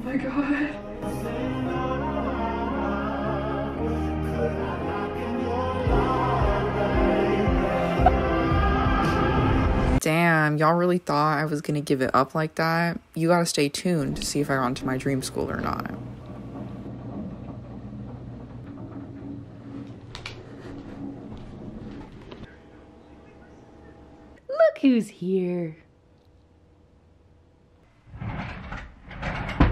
my god. Damn, y'all really thought I was gonna give it up like that? You gotta stay tuned to see if I got into my dream school or not. Look who's here.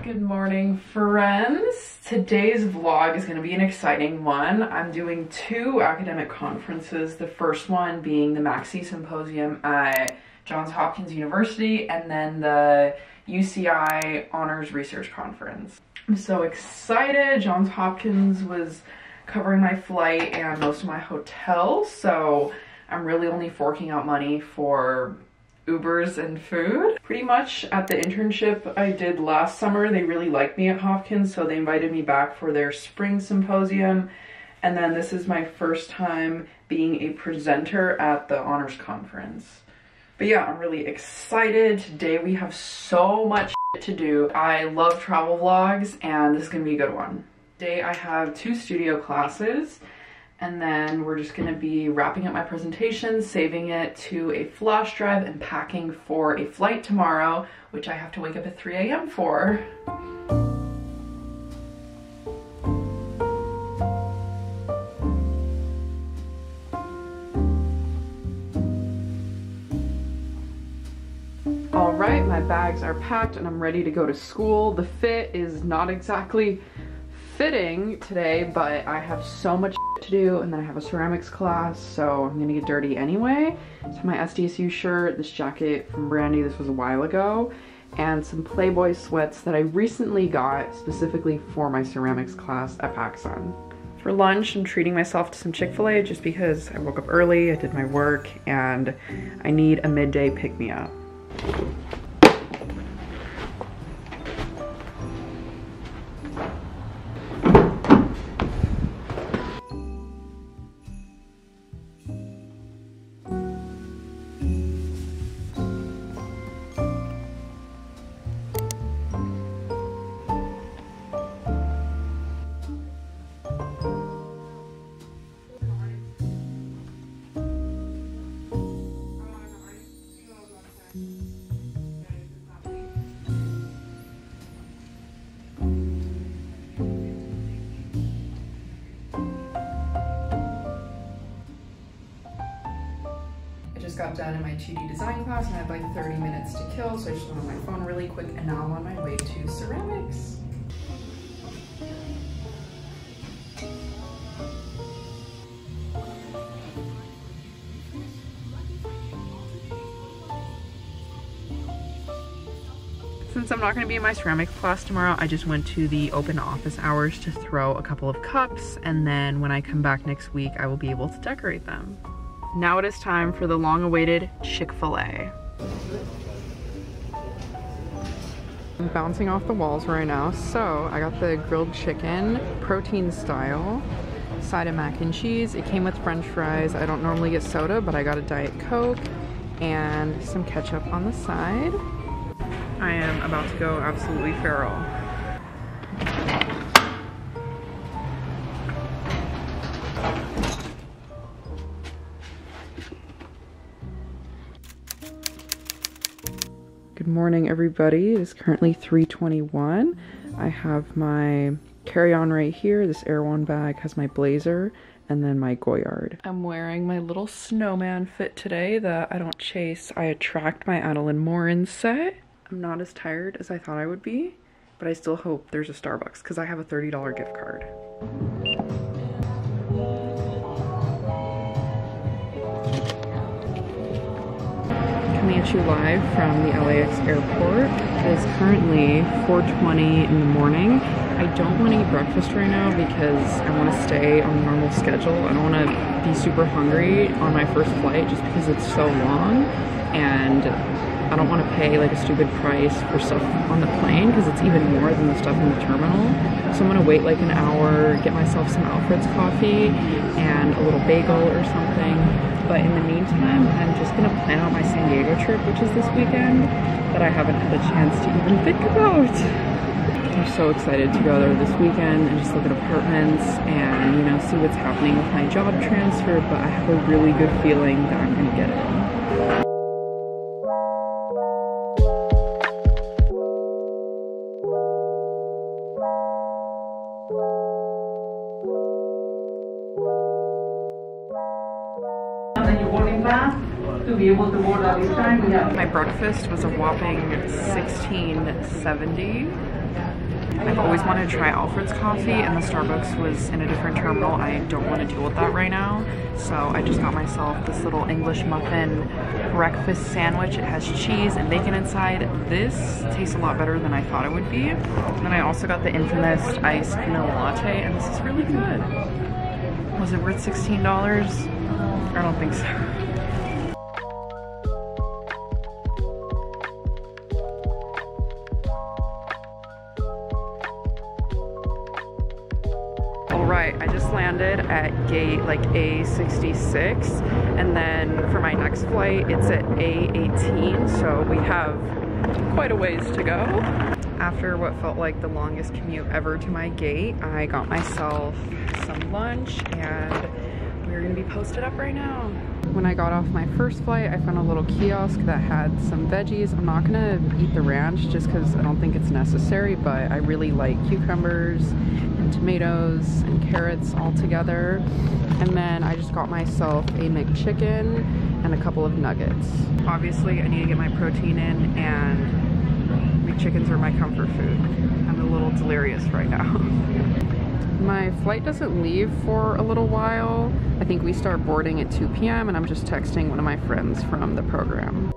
Good morning, friends. Today's vlog is going to be an exciting one. I'm doing 2 academic conferences. The first one being the Macksey Symposium at Johns Hopkins University, and then the UCI Honors Research Conference. I'm so excited. Johns Hopkins was covering my flight and most of my hotel, so I'm really only forking out money for Ubers and food. Pretty much at the internship I did last summer, they really liked me at Hopkins, so they invited me back for their spring symposium. And then this is my first time being a presenter at the honors conference. But yeah, I'm really excited. Today we have so much to do. I love travel vlogs and this is gonna be a good one. Today I have 2 studio classes, and then we're just gonna be wrapping up my presentation, saving it to a flash drive, and packing for a flight tomorrow, which I have to wake up at 3 a.m. for. All right, my bags are packed and I'm ready to go to school. The fit is not exactly fitting today, but I have so much to do, and then I have a ceramics class, so I'm gonna get dirty anyway. So my SDSU shirt, this jacket from Brandy, this was a while ago, and some Playboy sweats that I recently got specifically for my ceramics class at PacSun. For lunch, I'm treating myself to some Chick-fil-A just because I woke up early, I did my work, and I need a midday pick-me-up. Got done in my 2D design class and I had like 30 minutes to kill, so I just went on my phone really quick, and now I'm on my way to ceramics. Since I'm not going to be in my ceramics class tomorrow, I just went to the open office hours to throw a couple of cups, and then when I come back next week I will be able to decorate them. Now it is time for the long-awaited Chick-fil-A. I'm bouncing off the walls right now, so I got the grilled chicken, protein style, side of mac and cheese. It came with french fries. I don't normally get soda, but I got a Diet Coke and some ketchup on the side. I am about to go absolutely feral. Good morning, everybody. It is currently 3:21. I have my carry-on right here. This Erewhon bag has my blazer and then my Goyard. I'm wearing my little snowman fit today that I don't chase, I attract my Adeline Morin set. I'm not as tired as I thought I would be, but I still hope there's a Starbucks because I have a $30 gift card. Coming at you live from the LAX airport. It is currently 4:20 in the morning. I don't want to eat breakfast right now because I want to stay on the normal schedule. I don't want to be super hungry on my first flight just because it's so long, and I don't want to pay like a stupid price for stuff on the plane because it's even more than the stuff in the terminal. So I'm going to wait like an hour, get myself some Alfred's coffee and a little bagel or something. But in the meantime, I'm just going to plan out my San Diego trip, which is this weekend, that I haven't had a chance to even think about. I'm so excited to go there this weekend and just look at apartments and, you know, see what's happening with my job transfer, but I have a really good feeling that I'm gonna get it. To be able to board at this time, we have My breakfast was a whopping $16.70. I've always wanted to try Alfred's coffee, and the Starbucks was in a different terminal. I don't want to deal with that right now, so I just got myself this little English muffin breakfast sandwich. It has cheese and bacon inside. This tastes a lot better than I thought it would be. And I also got the infamous iced vanilla latte, and this is really good. Was it worth $16? I don't think so. Alright, I just landed at gate like A66, and then for my next flight it's at A18, so we have quite a ways to go. After what felt like the longest commute ever to my gate, I got myself some lunch and we're gonna be posted up right now. When I got off my first flight, I found a little kiosk that had some veggies. I'm not gonna eat the ranch just because I don't think it's necessary, but I really like cucumbers and tomatoes and carrots all together. And then I just got myself a McChicken and a couple of nuggets. Obviously, I need to get my protein in, and McChickens are my comfort food. I'm a little delirious right now. My flight doesn't leave for a little while. I think we start boarding at 2 p.m. and I'm just texting one of my friends from the program.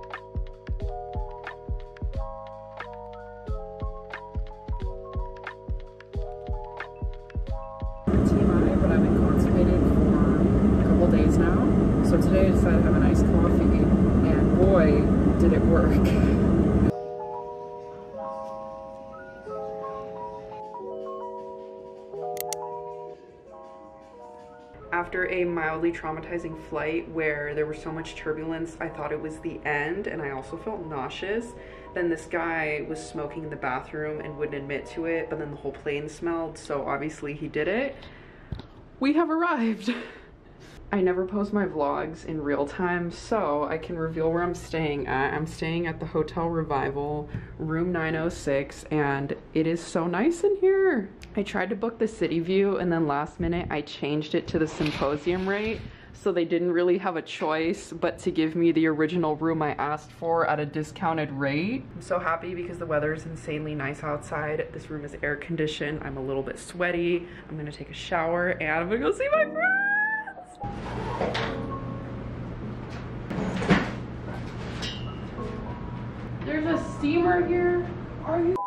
TMI, but I've been constipated for a couple days now. So today I decided to have a nice coffee, and boy, did it work. After a mildly traumatizing flight where there was so much turbulence, I thought it was the end, and I also felt nauseous. Then this guy was smoking in the bathroom and wouldn't admit to it, but then the whole plane smelled, so obviously he did it. We have arrived. I never post my vlogs in real time, so I can reveal where I'm staying at. I'm staying at the Hotel Revival, room 906, and it is so nice in here. I tried to book the city view, and then last minute I changed it to the symposium rate, so they didn't really have a choice but to give me the original room I asked for at a discounted rate. I'm so happy because the weather is insanely nice outside. This room is air conditioned. I'm a little bit sweaty. I'm gonna take a shower and I'm gonna go see my friends. There's a steamer here. Are you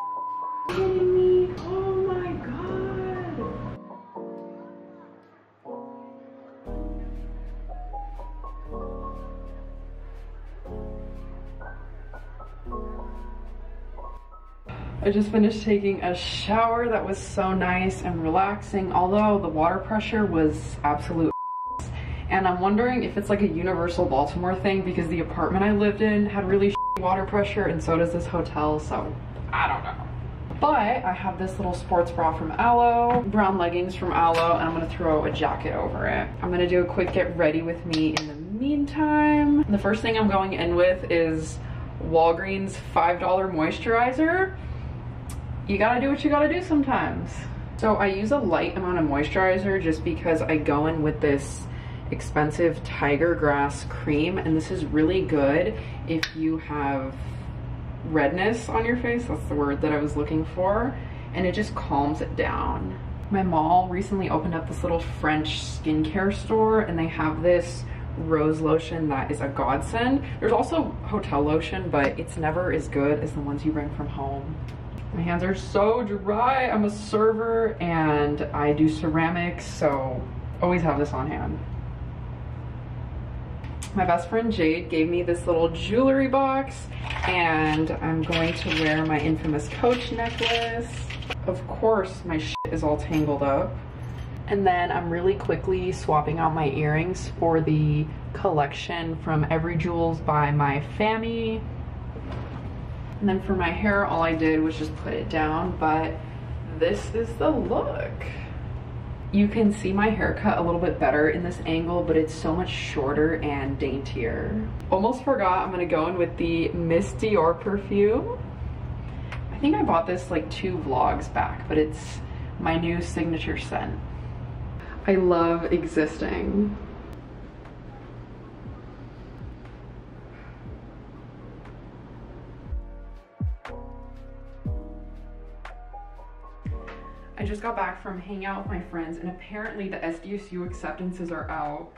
kidding me? Oh my god. I just finished taking a shower that was so nice and relaxing, although the water pressure was absolute. And I'm wondering if it's like a universal Baltimore thing, because the apartment I lived in had really water pressure, and so does this hotel, so I don't know. But I have this little sports bra from Aloe, brown leggings from Aloe, and I'm gonna throw a jacket over it. I'm gonna do a quick get ready with me in the meantime. The first thing I'm going in with is Walgreens $5 moisturizer. You gotta do what you gotta do sometimes. So I use a light amount of moisturizer just because I go in with this expensive Tiger Grass cream, and this is really good if you have redness on your face. That's the word that I was looking for, and it just calms it down. My mall recently opened up this little French skincare store, and they have this rose lotion that is a godsend. There's also hotel lotion, but it's never as good as the ones you bring from home. My hands are so dry. I'm a server and I do ceramics, so always have this on hand. My best friend Jade gave me this little jewelry box, and I'm going to wear my infamous Coach necklace. Of course, my shit is all tangled up. And then I'm really quickly swapping out my earrings for the collection from Every Jewels by my family. And then for my hair, all I did was just put it down, but this is the look. You can see my haircut a little bit better in this angle, but it's so much shorter and daintier. Almost forgot, I'm gonna go in with the Miss Dior perfume. I think I bought this like 2 vlogs back, but it's my new signature scent. I love existing. I just got back from hanging out with my friends, and apparently the SDSU acceptances are out.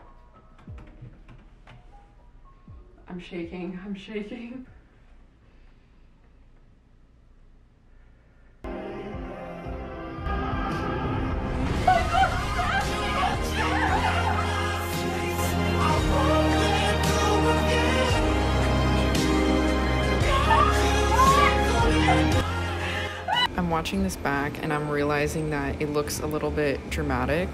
I'm shaking, I'm shaking. I'm watching this back and I'm realizing that it looks a little bit dramatic,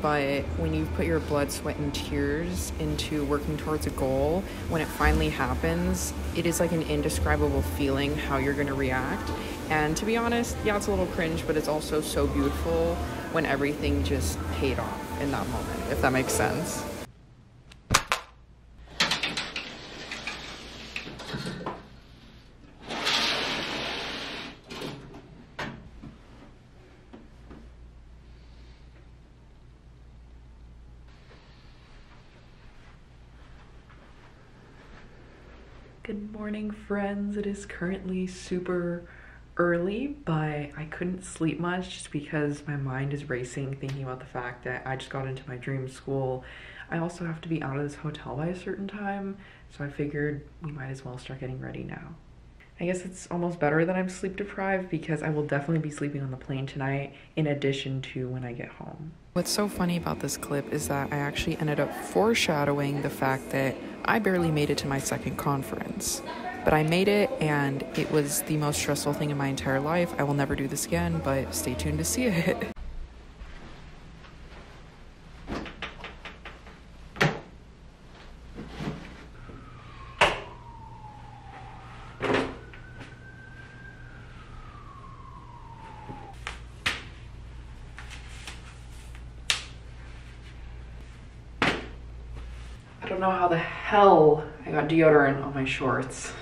but when you put your blood, sweat, and tears into working towards a goal, when it finally happens, it is like an indescribable feeling how you're gonna react. And to be honest, yeah, it's a little cringe, but it's also so beautiful when everything just paid off in that moment, if that makes sense. Good morning, friends. It is currently super early, but I couldn't sleep much just because my mind is racing thinking about the fact that I just got into my dream school. I also have to be out of this hotel by a certain time, so I figured we might as well start getting ready now. I guess it's almost better that I'm sleep deprived because I will definitely be sleeping on the plane tonight in addition to when I get home. What's so funny about this clip is that I actually ended up foreshadowing the fact that I barely made it to my second conference. But I made it, and it was the most stressful thing in my entire life. I will never do this again, but stay tuned to see it. I don't know how the hell I got deodorant on my shorts.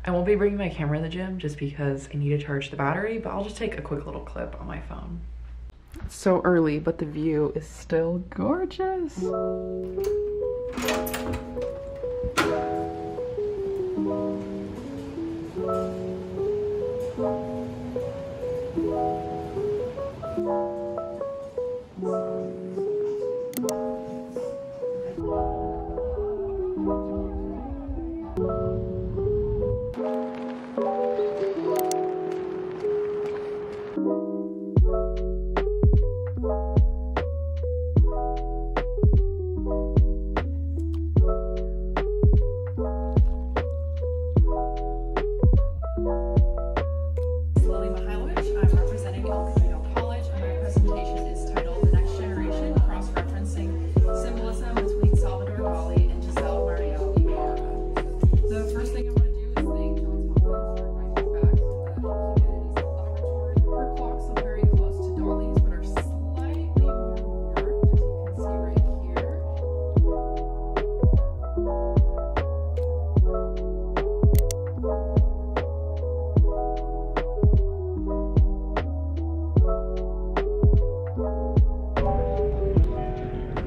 I won't be bringing my camera in the gym just because I need to charge the battery, but I'll just take a quick little clip on my phone. It's so early, but the view is still gorgeous.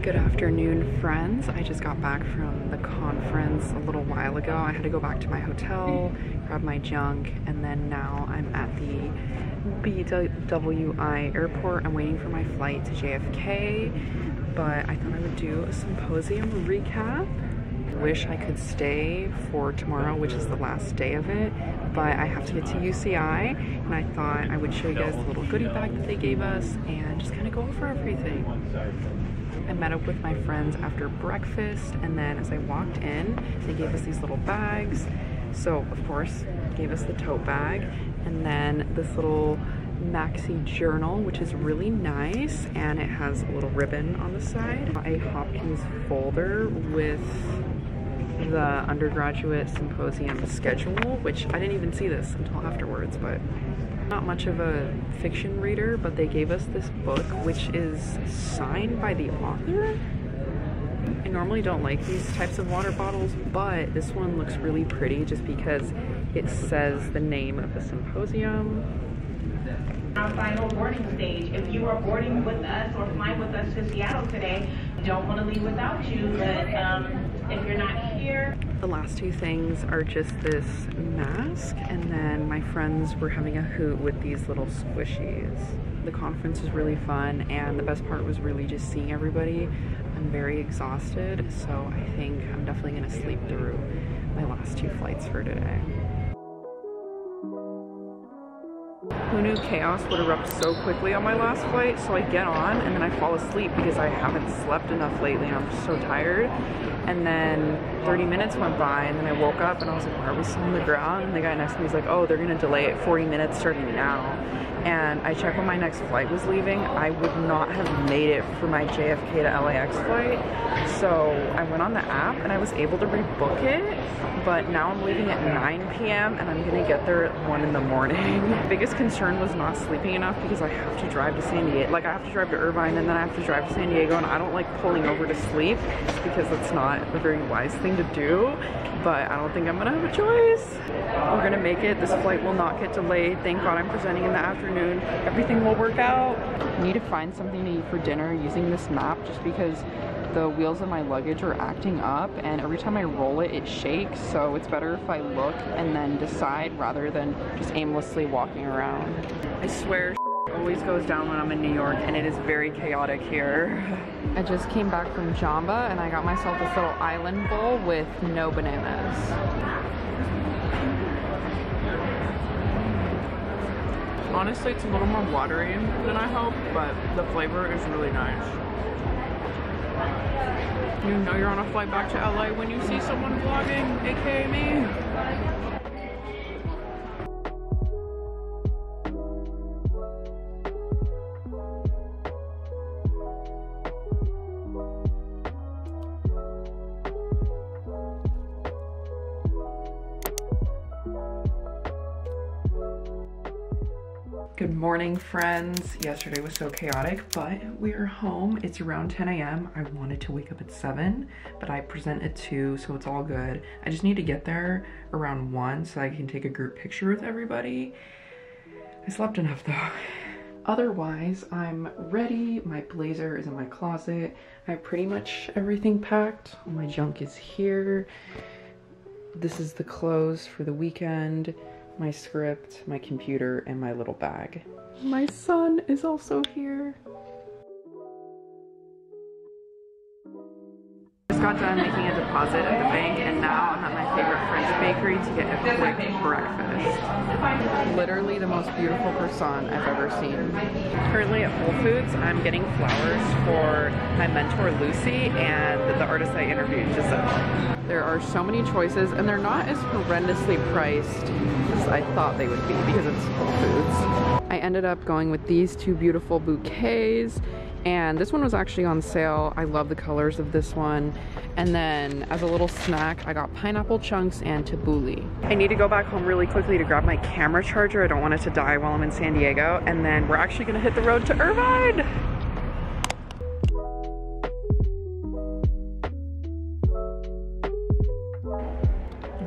Good afternoon, friends. I just got back from the conference a little while ago. I had to go back to my hotel, grab my junk, and then now I'm at the BWI airport. I'm waiting for my flight to JFK, but I thought I would do a symposium recap. I wish I could stay for tomorrow, which is the last day of it, but I have to get to UCI, and I thought I would show you guys the little goodie bag that they gave us and just kind of go over everything. I met up with my friends after breakfast, and then as I walked in, they gave us these little bags. So, of course, gave us the tote bag, and then this little Macksey journal, which is really nice, and it has a little ribbon on the side. A Hopkins folder with the undergraduate symposium schedule, which I didn't even see this until afterwards, but not much of a fiction reader, but they gave us this book which is signed by the author. I normally don't like these types of water bottles, but this one looks really pretty just because it says the name of the symposium. Our final boarding stage. If you are boarding with us or flying with us to Seattle today, don't want to leave without you, but if you're not here. The last two things are just this mask, and then my friends were having a hoot with these little squishies. The conference was really fun, and the best part was really just seeing everybody. I'm very exhausted, so I think I'm definitely gonna sleep through my last two flights for today. Who knew chaos would erupt so quickly on my last flight? So I get on and then I fall asleep because I haven't slept enough lately and I'm just so tired. And then 30 minutes went by and then I woke up and I was like, why are we still on the ground? And the guy next to me was like, oh, they're gonna delay it 40 minutes starting now. And I checked when my next flight was leaving. I would not have made it for my JFK to LAX flight. So I went on the app and I was able to rebook it, but now I'm leaving at 9 p.m. and I'm gonna get there at 1 in the morning. The biggest concern was not sleeping enough because I have to drive to San Diego. Like I have to drive to Irvine and then I have to drive to San Diego, and I don't like pulling over to sleep just because that's not a very wise thing to do, but I don't think I'm gonna have a choice. We're gonna make it. This flight will not get delayed. Thank God I'm presenting in the afternoon. Everything will work out. I need to find something to eat for dinner using this map just because the wheels of my luggage are acting up, and every time I roll it, it shakes, so it's better if I look and then decide rather than just aimlessly walking around. I swear always goes down when I'm in New York, and it is very chaotic here. I just came back from Jamba and I got myself this little island bowl with no bananas. Honestly, it's a little more watery than I hoped, but the flavor is really nice. You know you're on a flight back to LA when you see someone vlogging, aka me. Good morning, friends. Yesterday was so chaotic, but we are home. It's around 10 a.m. I wanted to wake up at 7, but I present at 2, so it's all good. I just need to get there around 1 so I can take a group picture with everybody. I slept enough though. Otherwise, I'm ready. My blazer is in my closet. I have pretty much everything packed. All my junk is here. This is the clothes for the weekend. My script, my computer, and my little bag. My son is also here. Just got done making a deposit at the bank, and now I'm at my favorite French bakery to get a quick breakfast. Literally the most beautiful croissant I've ever seen. Currently at Whole Foods, I'm getting flowers for my mentor Lucy and the artist I interviewed, Giselle. There are so many choices, and they're not as horrendously priced as I thought they would be because it's Whole Foods. I ended up going with these two beautiful bouquets, and this one was actually on sale. I love the colors of this one. And then as a little snack, I got pineapple chunks and tabbouleh. I need to go back home really quickly to grab my camera charger. I don't want it to die while I'm in San Diego. And then we're actually gonna hit the road to Irvine.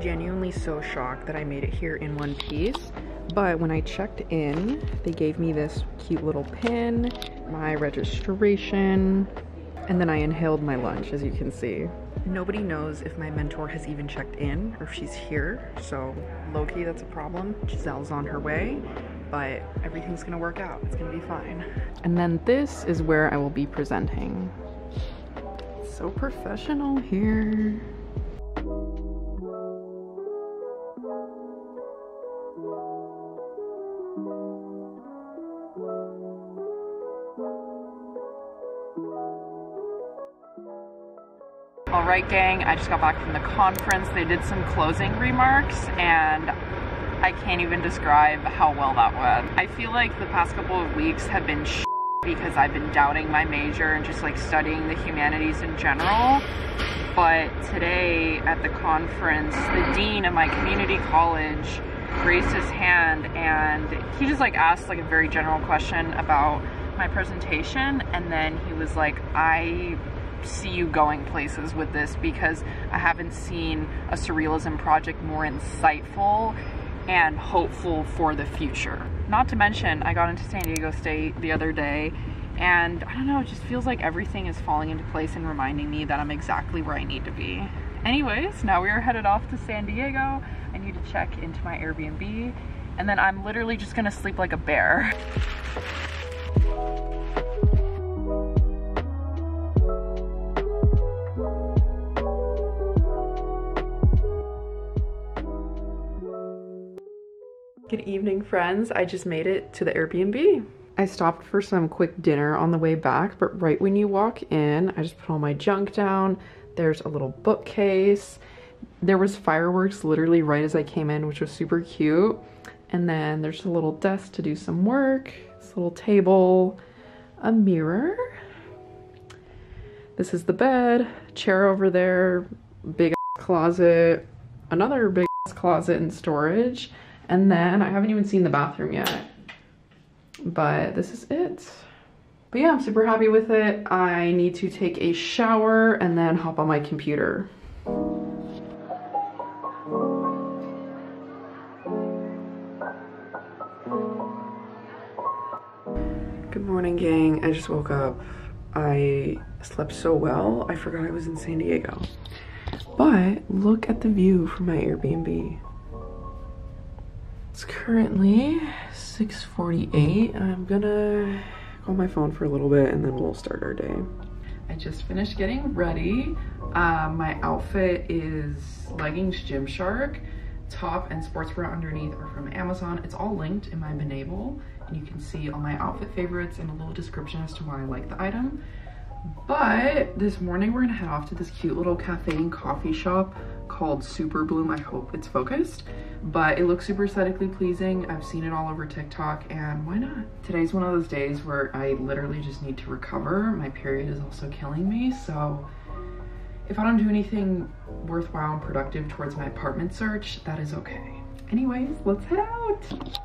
Genuinely so shocked that I made it here in one piece, but when I checked in, they gave me this cute little pin, my registration, and then I inhaled my lunch, as you can see. Nobody knows if my mentor has even checked in or if she's here, so low-key that's a problem. Giselle's on her way, but everything's gonna work out. It's gonna be fine. And then this is where I will be presenting. So professional here. All right, gang, I just got back from the conference. They did some closing remarks, and I can't even describe how well that went. I feel like the past couple of weeks have been because I've been doubting my major and just like studying the humanities in general. But today at the conference, the dean of my community college raised his hand and he just like asked like a very general question about my presentation, and then he was like, I see you going places with this because I haven't seen a surrealism project more insightful and hopeful for the future. Not to mention, I got into San Diego State the other day, and I don't know, it just feels like everything is falling into place and reminding me that I'm exactly where I need to be. Anyways, now we are headed off to San Diego. I need to check into my Airbnb, and then I'm literally just gonna sleep like a bear. Good evening, friends. I just made it to the Airbnb. I stopped for some quick dinner on the way back, but right when you walk in, I just put all my junk down. There's a little bookcase. There was fireworks literally right as I came in, which was super cute. And then there's a little desk to do some work, this little table, a mirror. This is the bed, chair over there, big ass closet, another big ass closet and storage. And then I haven't even seen the bathroom yet, but this is it. But yeah, I'm super happy with it. I need to take a shower and then hop on my computer. Good morning, gang. I just woke up. I slept so well, I forgot I was in San Diego. But look at the view from my Airbnb. It's currently 6:48. I'm gonna go on my phone for a little bit and then we'll start our day. I just finished getting ready. My outfit is leggings Gymshark, top and sportswear underneath are from Amazon. It's all linked in my Benable, and you can see all my outfit favorites and a little description as to why I like the item. But this morning we're gonna head off to this cute little cafe and coffee shop called Super Bloom. I hope it's focused, but it looks super aesthetically pleasing. I've seen it all over TikTok, and why not? Today's one of those days where I literally just need to recover. My period is also killing me, so if I don't do anything worthwhile and productive towards my apartment search, that is okay. Anyways, let's head out.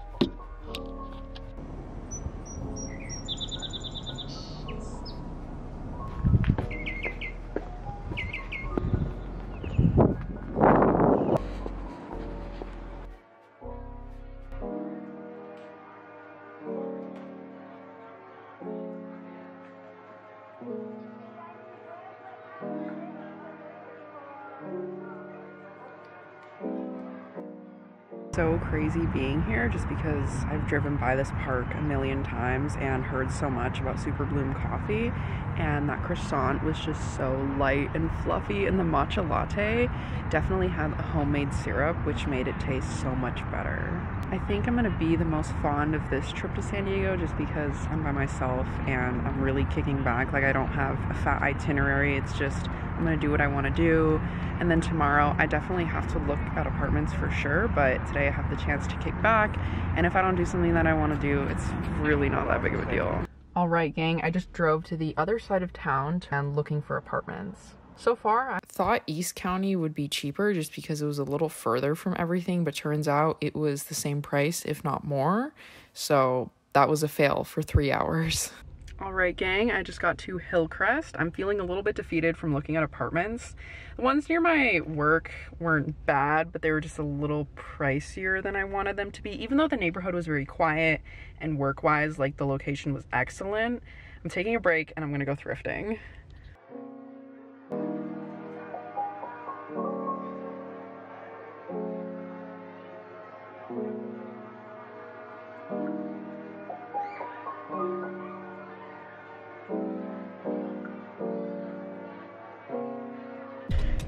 So crazy being here just because I've driven by this park a million times and heard so much about Super Bloom coffee, and that croissant was just so light and fluffy, and the matcha latte definitely had a homemade syrup which made it taste so much better. I think I'm gonna be the most fond of this trip to San Diego just because I'm by myself and I'm really kicking back. Like, I don't have a fat itinerary. It's just I'm gonna do what I want to do, and then tomorrow I definitely have to look at apartments for sure, but today I have the chance to kick back, and if I don't do something that I want to do, it's really not that big of a deal. All right, gang, I just drove to the other side of town and looking for apartments. So far, I thought East County would be cheaper just because it was a little further from everything, but turns out it was the same price, if not more. So that was a fail for 3 hours. All right, gang, I just got to Hillcrest. I'm feeling a little bit defeated from looking at apartments. The ones near my work weren't bad, but they were just a little pricier than I wanted them to be. Even though the neighborhood was very quiet and work-wise, like, the location was excellent. I'm taking a break and I'm gonna go thrifting.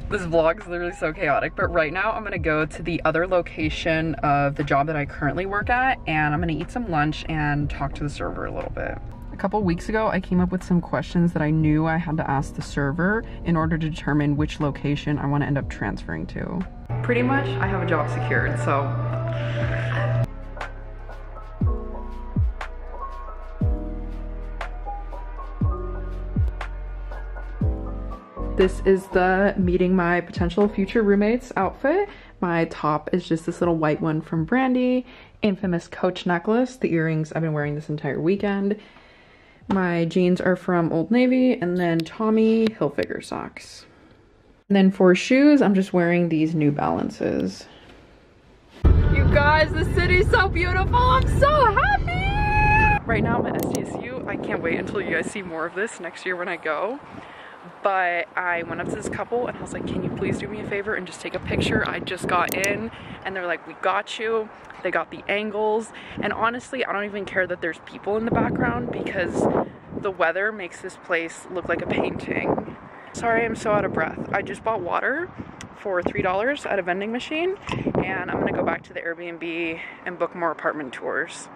This vlog is literally so chaotic, but right now I'm gonna go to the other location of the job that I currently work at, and I'm gonna eat some lunch and talk to the server a little bit. A couple weeks ago, I came up with some questions that I knew I had to ask the server in order to determine which location I want to end up transferring to. Pretty much, I have a job secured, so This is the meeting my potential future roommates outfit. My top is just this little white one from Brandy, infamous Coach necklace. The earrings I've been wearing this entire weekend. My jeans are from Old Navy, and then Tommy Hilfiger socks. And then for shoes, I'm just wearing these New Balances. You guys, the city's so beautiful. I'm so happy. Right now I'm at SDSU. I can't wait until you guys see more of this next year when I go. But I went up to this couple and I was like, can you please do me a favor and just take a picture? I just got in, and they're like, we got you. They got the angles, and honestly I don't even care that there's people in the background because the weather makes this place look like a painting. Sorry, I'm so out of breath. I just bought water for $3 at a vending machine, and I'm gonna go back to the Airbnb and book more apartment tours.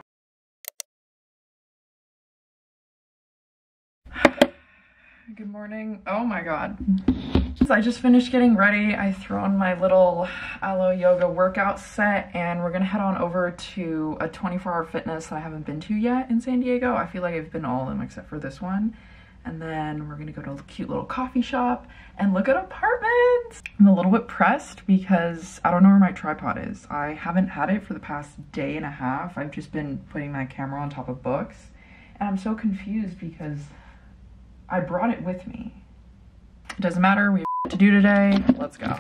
Good morning. Oh my god. So I just finished getting ready. I threw on my little Aloe yoga workout set, and we're gonna head on over to a 24-hour fitness that I haven't been to yet in San Diego. I feel like I've been to all of them except for this one. And then we're gonna go to a cute little coffee shop and look at apartments. I'm a little bit pressed because I don't know where my tripod is. I haven't had it for the past day and a half. I've just been putting my camera on top of books, and I'm so confused because I brought it with me. It doesn't matter, we have to do today. Let's go.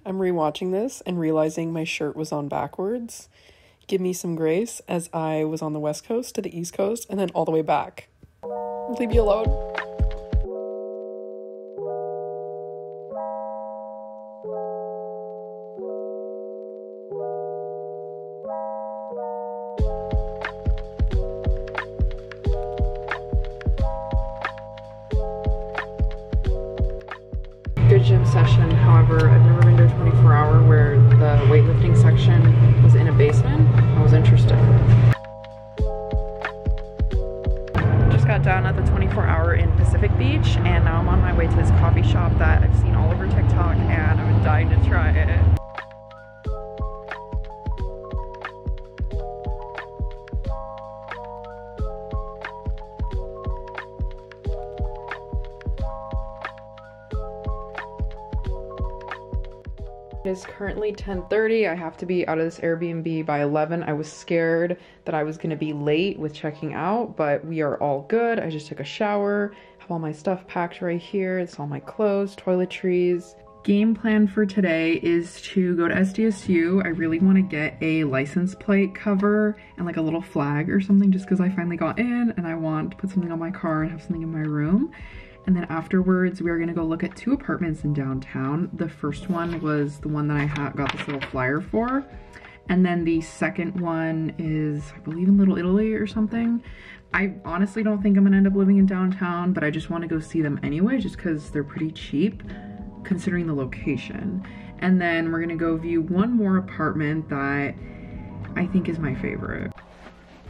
I'm rewatching this and realizing my shirt was on backwards. Give me some grace, as I was on the West Coast to the East Coast and then all the way back. Leave me alone. Good gym session. However, I've never been to a 24-hour where the weightlifting section was in a basement. I was interested. Just got done at the 24-hour in Pacific Beach, and now I'm on my way to this coffee shop that I've seen all over TikTok, and I've been dying to try it. It is currently 10:30. I have to be out of this Airbnb by 11. I was scared that I was going to be late with checking out, but we are all good. I just took a shower, have all my stuff packed right here. It's all my clothes, toiletries. Game plan for today is to go to SDSU. I really want to get a license plate cover and like a little flag or something, just because I finally got in and I want to put something on my car and have something in my room. And then afterwards, we are gonna go look at 2 apartments in downtown. The first one was the one that I got this little flyer for. And then the second one is, I believe, in Little Italy or something. I honestly don't think I'm gonna end up living in downtown, but I just wanna go see them anyway, just because they're pretty cheap, considering the location. And then we're gonna go view one more apartment that I think is my favorite.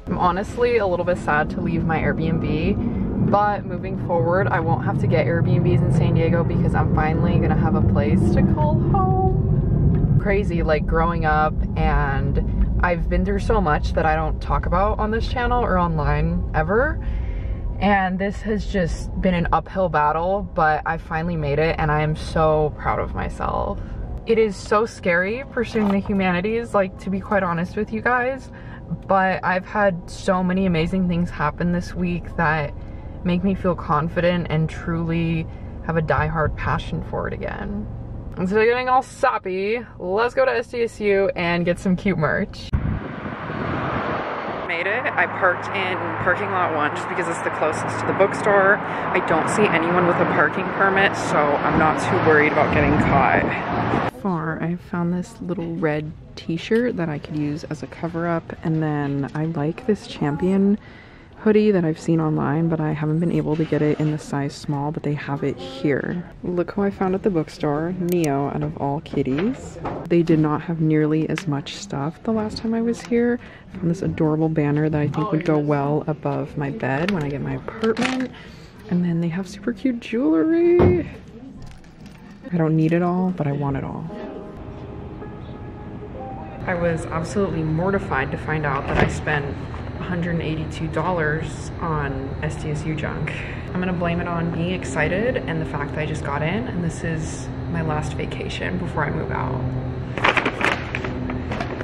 I'm honestly a little bit sad to leave my Airbnb, but moving forward, I won't have to get Airbnbs in San Diego because I'm finally gonna have a place to call home. Crazy, like growing up, and I've been through so much that I don't talk about on this channel or online ever. And this has just been an uphill battle, but I finally made it, and I am so proud of myself. It is so scary pursuing the humanities, like, to be quite honest with you guys, but I've had so many amazing things happen this week that make me feel confident and truly have a die-hard passion for it again. Instead of getting all soppy, let's go to SDSU and get some cute merch. Made it. I parked in parking lot 1 just because it's the closest to the bookstore. I don't see anyone with a parking permit, so I'm not too worried about getting caught. I found this little red t-shirt that I could use as a cover-up, and then I like this Champion hoodie that I've seen online, but I haven't been able to get it in the size small, but they have it here. Look who I found at the bookstore, Neo, out of all kitties. They did not have nearly as much stuff the last time I was here. I found this adorable banner that I think would go well above my bed when I get my apartment. And then they have super cute jewelry. I don't need it all, but I want it all. I was absolutely mortified to find out that I spent $182 on SDSU junk. I'm gonna blame it on being excited and the fact that I just got in, and this is my last vacation before I move out.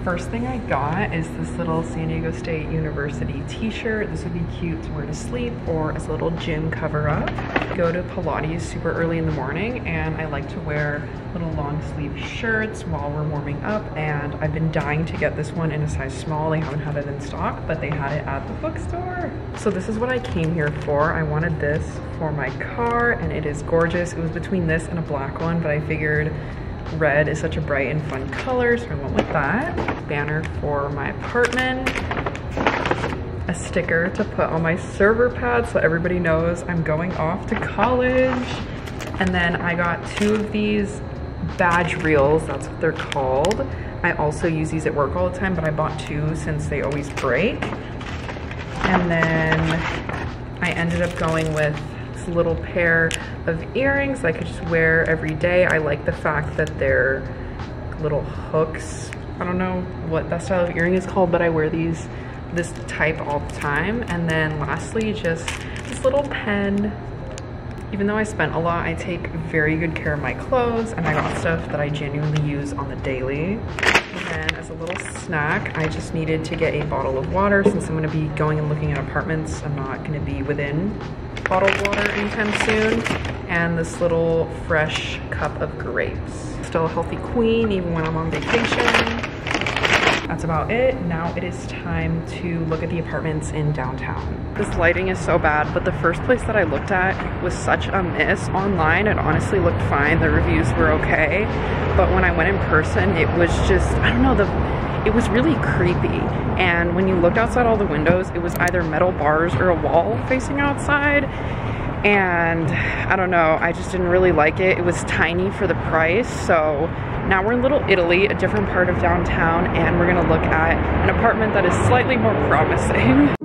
First thing I got is this little San Diego State University t-shirt. This would be cute to wear to sleep or as a little gym cover up. Go to Pilates super early in the morning, and I like to wear little long sleeve shirts while we're warming up, and I've been dying to get this one in a size small. They haven't had it in stock, but they had it at the bookstore. So this is what I came here for. I wanted this for my car, and it is gorgeous. It was between this and a black one, but I figured red is such a bright and fun color, so I went with that. Banner for my apartment. A sticker to put on my server pad so everybody knows I'm going off to college. And then I got 2 of these badge reels, that's what they're called. I also use these at work all the time, but I bought 2 since they always break. And then I ended up going with this little pair of earrings I could just wear every day. I like the fact that they're little hooks. I don't know what that style of earring is called, but I wear this type all the time. And then lastly, just this little pen. Even though I spent a lot, I take very good care of my clothes, and I got stuff that I genuinely use on the daily. And then as a little snack, I just needed to get a bottle of water since I'm gonna be going and looking at apartments. I'm not gonna be within bottled water anytime soon. And this little fresh cup of grapes. Still a healthy queen even when I'm on vacation. That's about it. Now it is time to look at the apartments in downtown. This lighting is so bad, but the first place that I looked at was such a miss. Online, it honestly looked fine. The reviews were okay. But when I went in person, it was just, I don't know, it was really creepy. And when you looked outside all the windows, it was either metal bars or a wall facing outside. And I don't know, I just didn't really like it. It was tiny for the price. So now we're in Little Italy, a different part of downtown, and we're gonna look at an apartment that is slightly more promising.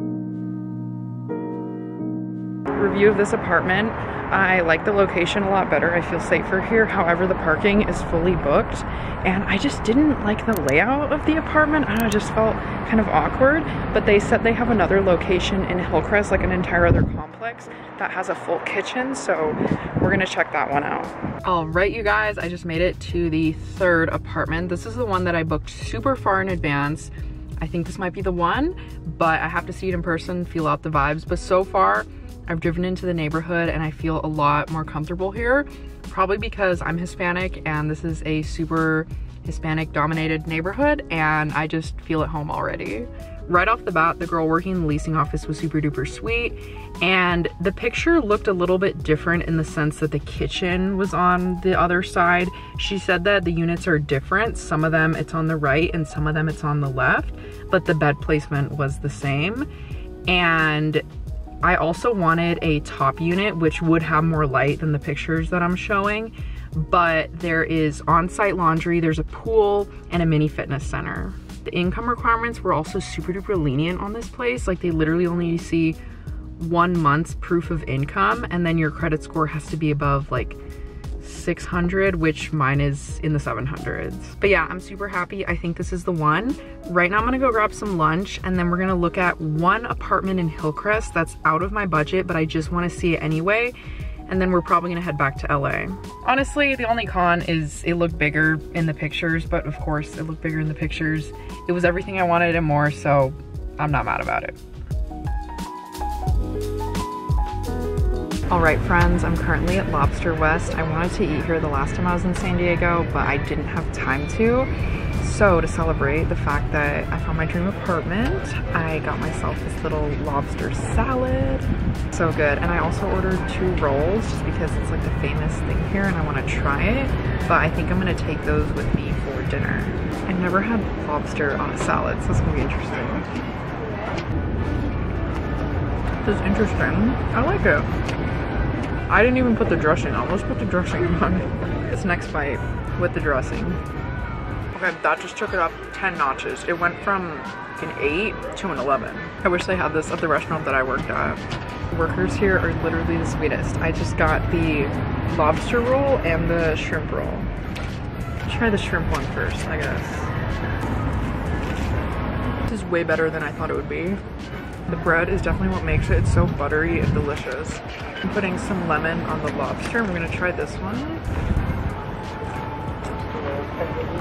Review of this apartment. I like the location a lot better. I feel safer here. However, the parking is fully booked, and I just didn't like the layout of the apartment. I don't know, it just felt kind of awkward, but they said they have another location in Hillcrest, like an entire other complex that has a full kitchen, so we're gonna check that one out. All right, you guys, I just made it to the 3rd apartment. This is the one that I booked super far in advance. I think this might be the one, but I have to see it in person, feel out the vibes. But so far, I've driven into the neighborhood and I feel a lot more comfortable here, probably because I'm Hispanic and this is a super Hispanic dominated neighborhood, and I just feel at home already. Right off the bat, the girl working in the leasing office was super duper sweet, and the picture looked a little bit different in the sense that the kitchen was on the other side. She said that the units are different. Some of them it's on the right and some of them it's on the left, but the bed placement was the same. And I also wanted a top unit, which would have more light than the pictures that I'm showing, but there is on-site laundry, there's a pool, and a mini fitness center. The income requirements were also super duper lenient on this place. Like, they literally only see 1 month's proof of income, and then your credit score has to be above like 600, which mine is in the 700s. But yeah, I'm super happy. I think this is the one. Right now I'm gonna go grab some lunch, and then we're gonna look at one apartment in Hillcrest that's out of my budget, but I just wanna see it anyway. And then we're probably gonna head back to LA. Honestly, the only con is it looked bigger in the pictures, but of course it looked bigger in the pictures. It was everything I wanted and more, so I'm not mad about it. All right, friends, I'm currently at Lobster West. I wanted to eat here the last time I was in San Diego, but I didn't have time to. So to celebrate the fact that I found my dream apartment, I got myself this little lobster salad. So good. And I also ordered 2 rolls just because it's like the famous thing here and I want to try it. But I think I'm going to take those with me for dinner. I've never had lobster on a salad, so it's going to be interesting. This is interesting. I like it. I didn't even put the dressing on. Let's put the dressing on. This next bite with the dressing. Okay, that just took it up 10 notches. It went from an 8 to an 11. I wish they had this at the restaurant that I worked at. The workers here are literally the sweetest. I just got the lobster roll and the shrimp roll. Let's try the shrimp one first, I guess. This is way better than I thought it would be. The bread is definitely what makes it. It's so buttery and delicious. I'm putting some lemon on the lobster. We're gonna try this one.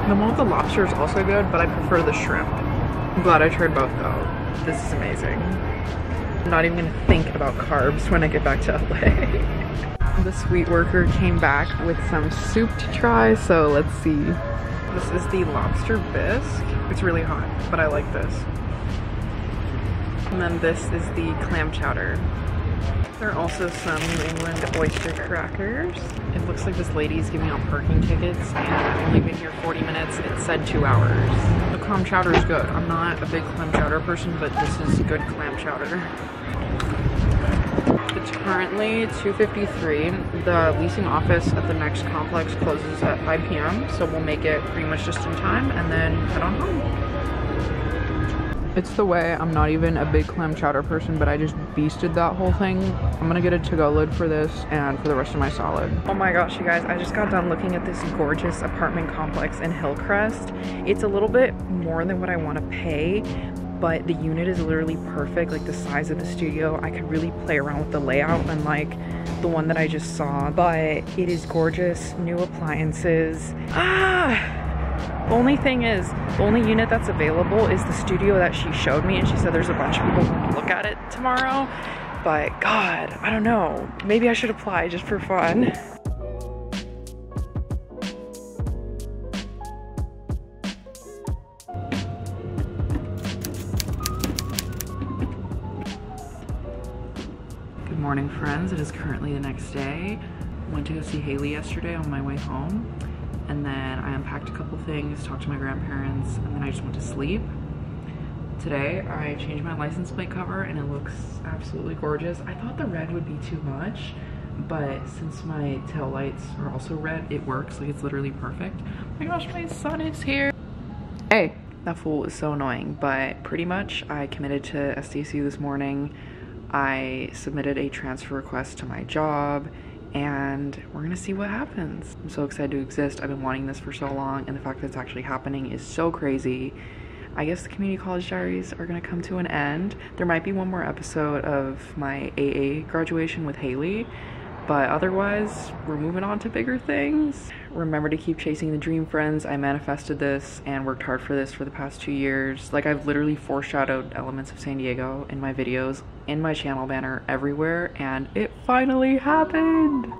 The one with the lobster is also good, but I prefer the shrimp. I'm glad I tried both though. This is amazing. I'm not even gonna think about carbs when I get back to LA. The sweet worker came back with some soup to try, so let's see. This is the lobster bisque. It's really hot, but I like this. And then this is the clam chowder. There are also some New England oyster crackers. It looks like this lady's giving out parking tickets and I've only been here 40 minutes. It said 2 hours. The clam chowder is good. I'm not a big clam chowder person, but this is good clam chowder. It's currently 2:53. The leasing office at the next complex closes at 5 p.m. So we'll make it pretty much just in time and then head on home. It's the way. I'm not even a big clam chowder person, but I just beasted that whole thing. I'm gonna get a to-go lid for this and for the rest of my salad. Oh my gosh, you guys, I just got done looking at this gorgeous apartment complex in Hillcrest. It's a little bit more than what I want to pay, but the unit is literally perfect, like the size of the studio. I could really play around with the layout unlike the one that I just saw, but it is gorgeous, new appliances. The only thing is, the only unit that's available is the studio that she showed me, and she said there's a bunch of people who want to look at it tomorrow. But God, I don't know. Maybe I should apply just for fun. Good morning, friends. It is currently the next day. Went to go see Haley yesterday on my way home. And then I unpacked a couple things, talked to my grandparents, and then I just went to sleep. Today, I changed my license plate cover and it looks absolutely gorgeous. I thought the red would be too much, but since my tail lights are also red, it works. Like, it's literally perfect. Oh my gosh, my son is here. Hey, that fool is so annoying, but pretty much I committed to SDSU this morning. I submitted a transfer request to my job, and we're gonna see what happens. I'm so excited to exist. I've been wanting this for so long, and the fact that it's actually happening is so crazy. I guess the community college diaries are gonna come to an end. There might be one more episode of my AA graduation with Haley, but otherwise we're moving on to bigger things. Remember to keep chasing the dream, friends. I manifested this and worked hard for this for the past 2 years. Like, I've literally foreshadowed elements of San Diego in my videos, in my channel banner, everywhere, and it finally happened.